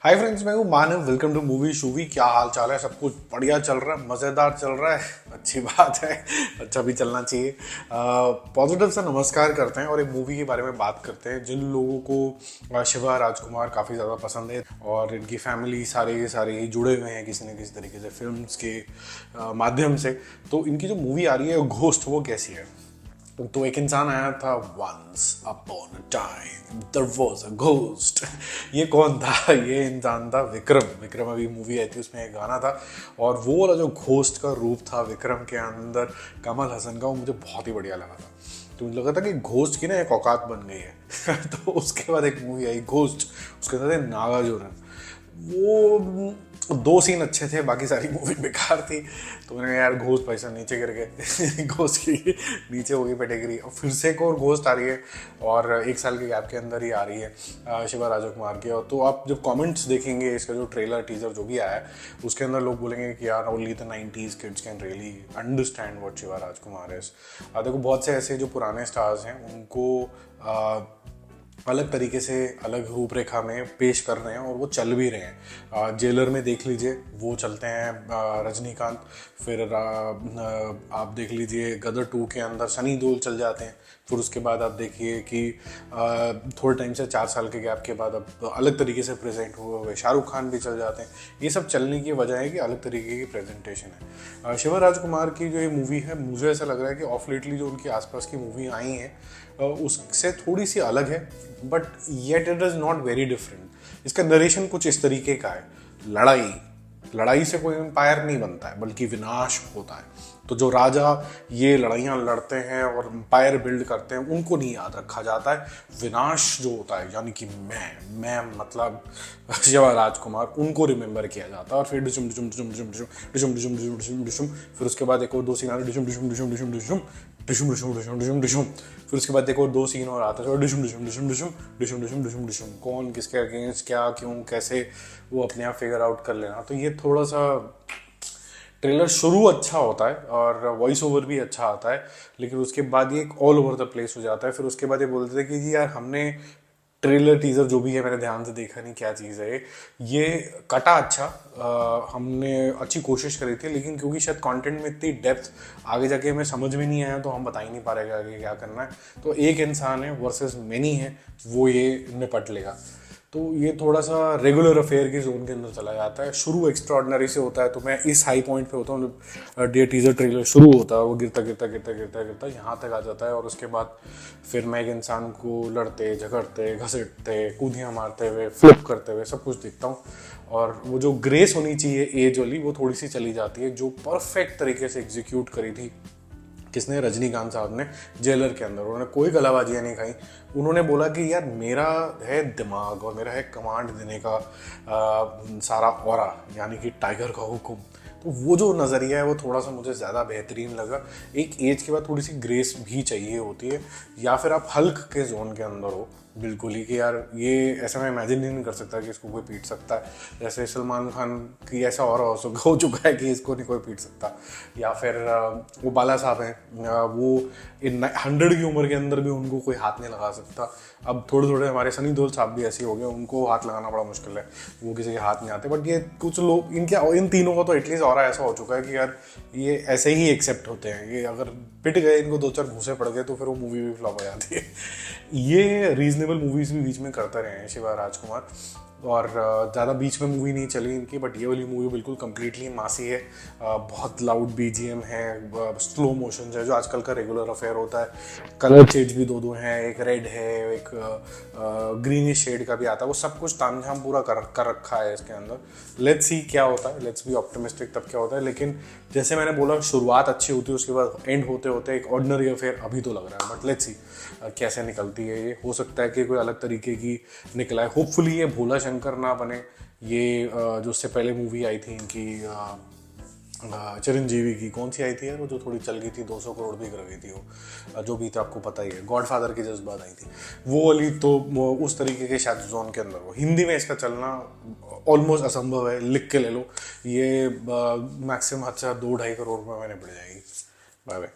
हाय friends, मैं हूँ Manav. Welcome to Movie Shoovy. क्या हाल चाल है? सब कुछ बढ़िया चल रहा है, मज़ेदार चल रहा है। अच्छी बात है, अच्छा भी चलना चाहिए। पॉजिटिव से नमस्कार करते हैं और एक मूवी के बारे में बात करते हैं जिन लोगों को शिवा राजकुमार काफ़ी ज़्यादा पसंद है और इनकी फैमिली सारे के सारे जुड़े हुए हैं किसी न किसी तरीके से फिल्म्स के माध्यम से। तो इनकी जो मूवी आ रही है घोस्ट, वो कैसी है? तो एक इंसान आया था, once upon a time there was a ghost. ये कौन था? ये इंसान था विक्रम। विक्रम अभी मूवी आई थी, उसमें एक गाना था और वो वाला जो घोस्ट का रूप था विक्रम के अंदर कमल हसन का, वो मुझे बहुत ही बढ़िया लगा था। तो मुझे लगा था कि घोस्ट की ना एक औकात बन गई है। तो उसके बाद एक मूवी आई घोस्ट, उसके अंदर थे नागार्जुन। वो दो सीन अच्छे थे, बाकी सारी मूवी बेकार थी। तो मैंने कहा यार घोस्ट पैसा नीचे गिर गए। घोस्ट की नीचे हो गई कैटेगरी। और फिर से एक और घोस्ट आ रही है और एक साल के गैप के अंदर ही आ रही है शिवा राजकुमार की। और तो आप जब कमेंट्स देखेंगे, इसका जो ट्रेलर टीजर जो भी आया है उसके अंदर लोग बोलेंगे कि यार only the 90s kids can really understand what Shiva Rajkumar is. देखो, बहुत से ऐसे जो पुराने स्टार्स हैं उनको अलग तरीके से अलग रूपरेखा में पेश कर रहे हैं और वो चल भी रहे हैं। जेलर में देख लीजिए, वो चलते हैं रजनीकांत। फिर आप देख लीजिए गदर 2 के अंदर सनी देओल चल जाते हैं। फिर उसके बाद आप देखिए कि थोड़े टाइम से 4 साल के गैप के बाद अब अलग तरीके से प्रेजेंट हुए हुए शाहरुख खान भी चल जाते हैं। ये सब चलने की वजह है कि अलग तरीके की प्रेजेंटेशन है। शिवा राजकुमार की जो ये मूवी है, मुझे ऐसा लग रहा है कि ऑफ लेटली जो उनकी आसपास की मूवी आई हैं उससे थोड़ी सी अलग है, but yet it is not very different. इसका नरेशन कुछ इस तरीके का है, लड़ाई से कोई एम्पायर नहीं बनता है बल्कि विनाश होता है। तो जो राजा ये लड़ाइयाँ लड़ते हैं और एम्पायर बिल्ड करते हैं उनको नहीं याद रखा जाता है। विनाश जो होता है, यानी कि मैं मतलब शिवा राजकुमार, उनको रिमेंबर किया जाता है। और फिर डिशुम डिशुम डिशुम डिशुम डिशुम डिशुम डिशुम डिशुम डिशुम डिशुम, फिर उसके बाद एक और 2 सीन आते डिशुम डिशुम डिशुम डिशुम डिशुम डिशुम डिशुम डिशुम डिशुम डिशुम, फिर उसके बाद एक और 2 सीन और आते हैं डिशुम डिशुम डिशुम डिशुम डिशुम डिशुम डिशुम डिशुम। कौन किसके अगेंस्ट, क्या, क्यों, कैसे, वो अपने आप फिगर आउट कर लेना। तो ये थोड़ा सा ट्रेलर शुरू अच्छा होता है और वॉइस ओवर भी अच्छा आता है, लेकिन उसके बाद ये एक ऑल ओवर द प्लेस हो जाता है। फिर उसके बाद ये बोलते थे कि जी यार हमने ट्रेलर टीजर जो भी है मैंने ध्यान से देखा नहीं क्या चीज़ है ये कटा अच्छा। हमने अच्छी कोशिश करी थी, लेकिन क्योंकि शायद कंटेंट में इतनी डेप्थ आगे जाके हमें समझ में नहीं आया तो हम बता ही नहीं पा रहे आगे क्या करना है। तो एक इंसान है वर्सेस मेनी है, वो ये निपट लेगा। तो ये थोड़ा सा रेगुलर अफेयर की जोन के अंदर चला जाता है। शुरू एक्स्ट्रॉर्डनरी से होता है, तो मैं इस हाई पॉइंट पे होता हूँ। डे टीजर ट्रेलर शुरू होता है, वो गिरता गिरता गिरता गिरता गिरता यहाँ तक आ जाता है और उसके बाद फिर मैं एक इंसान को लड़ते झगड़ते घसीटते कूदियाँ मारते हुए फ्लिप करते हुए सब कुछ देखता हूँ। और वो जो ग्रेस होनी चाहिए एज वाली, वो थोड़ी सी चली जाती है, जो परफेक्ट तरीके से एग्जीक्यूट करी थी किसने? रजनीकांत साहब ने जेलर के अंदर। उन्होंने कोई गलाबाजियाँ नहीं खाई। उन्होंने बोला कि यार मेरा है दिमाग और मेरा है कमांड देने का सारा ऑरा, यानी कि टाइगर का हुक्म। तो वो जो नज़रिया है वो थोड़ा सा मुझे ज़्यादा बेहतरीन लगा। एक एज के बाद थोड़ी सी ग्रेस भी चाहिए होती है, या फिर आप हल्क के जोन के अंदर हो बिल्कुल ही कि यार ये ऐसा मैं इमेजिन नहीं कर सकता कि इसको कोई पीट सकता है। जैसे सलमान खान की ऐसा और हो चुका है कि इसको नहीं कोई पीट सकता। या फिर वो बाला साहब हैं, वो इन 100 की उम्र के अंदर भी उनको कोई हाथ नहीं लगा सकता। अब थोड़े थोड़े हमारे सनी देओल साहब भी ऐसे हो गए, उनको हाथ लगाना बड़ा मुश्किल है, वो किसी के हाथ नहीं आते। बट ये कुछ लोग, इन तीनों का तो एटलीस्ट और ऐसा हो चुका है कि यार ये ऐसे ही एक्सेप्ट होते हैं। ये अगर पिट गए, इनको 2-4 घूसे पड़ गए तो फिर वो मूवी भी फ्लॉप हो जाती है। ये रीजनेबल मूवीज भी बीच में करते रहे हैं शिवा राजकुमार, और ज़्यादा बीच में मूवी नहीं चली इनकी। बट ये वाली मूवी बिल्कुल कम्प्लीटली मासी है। बहुत लाउड बीजीएम है, स्लो मोशन है जो आजकल का रेगुलर अफेयर होता है। कलर शेड्स भी दो हैं, एक रेड है, एक ग्रीनिश शेड का भी आता है। वो सब कुछ तामझाम पूरा कर रखा है इसके अंदर। लेट्स सी क्या होता है, लेट्स बी ऑप्टिमिस्टिक तब क्या होता है। लेकिन जैसे मैंने बोला, शुरुआत अच्छी होती है, उसके बाद एंड होते होते एक ऑर्डिनरी अफेयर अभी तो लग रहा है। बट लेट्स सी कैसे निकलती है ये। हो सकता है कि कोई अलग तरीके की निकला है। होपफुली ये भोला शंकर ना बने। ये जो उससे पहले मूवी आई थी इनकी चिरंजीवी की, कौन सी आई थी यार वो जो थोड़ी चल गई थी, 200 करोड़ भी कर गई थी वो, जो भी था आपको पता ही है, गॉडफादर की जज्बात आई थी वो वाली। तो उस तरीके के शायद जोन के अंदर हो। हिंदी में इसका चलना ऑलमोस्ट असंभव है, लिख के ले लो। ये मैक्सिमम हद से 2-2.5 करोड़ में मैंने बढ़ जाएगी। Bye bye.